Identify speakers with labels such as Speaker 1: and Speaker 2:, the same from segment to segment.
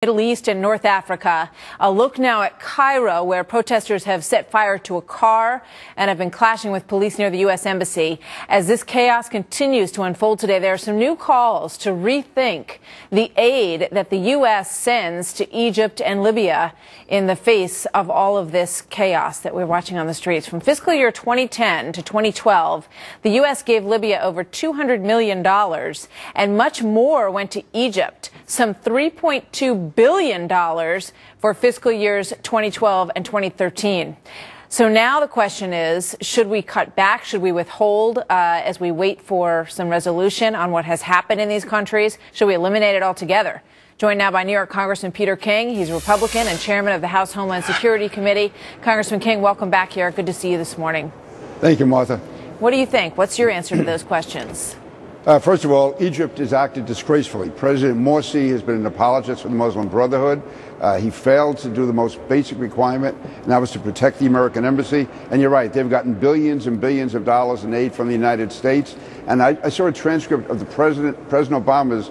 Speaker 1: Middle East and North Africa. A look now at Cairo, where protesters have set fire to a car and have been clashing with police near the U.S. Embassy. As this chaos continues to unfold today, there are some new calls to rethink the aid that the U.S. sends to Egypt and Libya in the face of all of this chaos that we're watching on the streets. From fiscal year 2010 to 2012, the U.S. gave Libya over $200 million, and much more went to Egypt, some $3.2 billion for fiscal years 2012 and 2013. So now the question is, should we cut back? Should we withhold as we wait for some resolution on what has happened in these countries? Should we eliminate it altogether? Joined now by New York Congressman Peter King. He's a Republican and chairman of the House Homeland Security Committee. Congressman King, welcome back here. Good to see you this morning.
Speaker 2: Thank you, Martha.
Speaker 1: What do you think? What's your answer to those questions?
Speaker 2: First of all, Egypt has acted disgracefully. President Morsi has been an apologist for the Muslim Brotherhood. He failed to do the most basic requirement, and that was to protect the American embassy. And you're right, they've gotten billions and billions of dollars in aid from the United States. And I saw a transcript of the President Obama's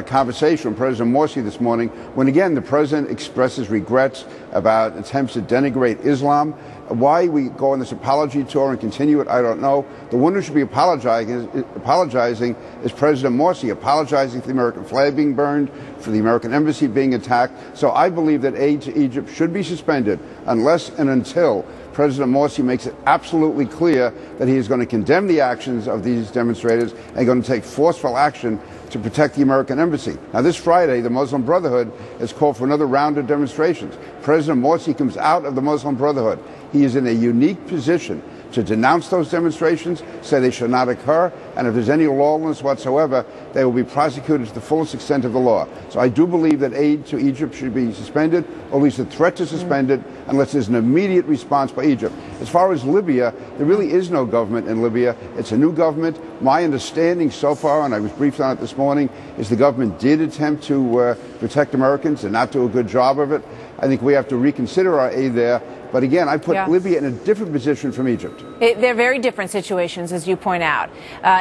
Speaker 2: conversation with President Morsi this morning, when again the president expresses regrets about attempts to denigrate Islam. Why we go on this apology tour and continue it, I don't know. The one who should be apologizing is President Morsi, apologizing for the American flag being burned, for the American embassy being attacked. So I believe that aid to Egypt should be suspended unless and until President Morsi makes it absolutely clear that he is going to condemn the actions of these demonstrators and going to take forceful action to protect the American embassy. Now, this Friday, the Muslim Brotherhood has called for another round of demonstrations. President Morsi comes out of the Muslim Brotherhood. He is in a unique position to denounce those demonstrations, say they should not occur, and if there's any lawlessness whatsoever, they will be prosecuted to the fullest extent of the law. So I do believe that aid to Egypt should be suspended, or at least the threat to suspend it, unless there's an immediate response by Egypt. As far as Libya, there really is no government in Libya. It's a new government. My understanding so far, and I was briefed on it this morning, is the government did attempt to protect Americans and not do a good job of it. I think we have to reconsider our aid there. But again, I put Libya in a different position from Egypt.
Speaker 1: They're very different situations, as you point out.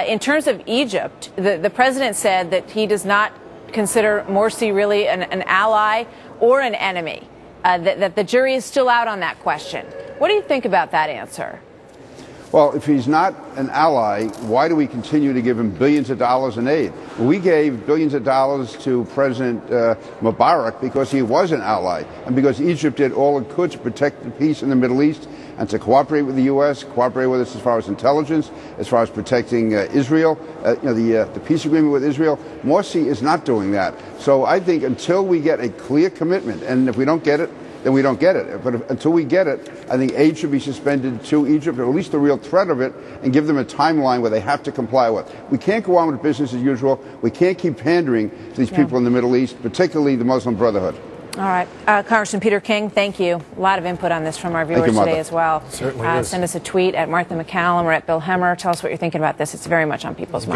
Speaker 1: In terms of Egypt, the president said that he does not consider Morsi really an ally or an enemy, that the jury is still out on that question. What do you think about that answer?
Speaker 2: Well, if he's not an ally, why do we continue to give him billions of dollars in aid? We gave billions of dollars to President Mubarak because he was an ally and because Egypt did all it could to protect the peace in the Middle East and to cooperate with the U.S., cooperate with us as far as intelligence, as far as protecting Israel, the peace agreement with Israel. Morsi is not doing that. So I think until we get a clear commitment, and if we don't get it, then we don't get it. But until we get it, I think aid should be suspended to Egypt, or at least the real threat of it, and give them a timeline where they have to comply with. We can't go on with business as usual. We can't keep pandering to these people in the Middle East, particularly the Muslim Brotherhood.
Speaker 1: All right. Congressman Peter King, thank you. A lot of input on this from our viewers today as well.
Speaker 3: Certainly is.
Speaker 1: Send us a tweet at Martha McCallum or at Bill Hemmer. Tell us what you're thinking about this. It's very much on people's minds.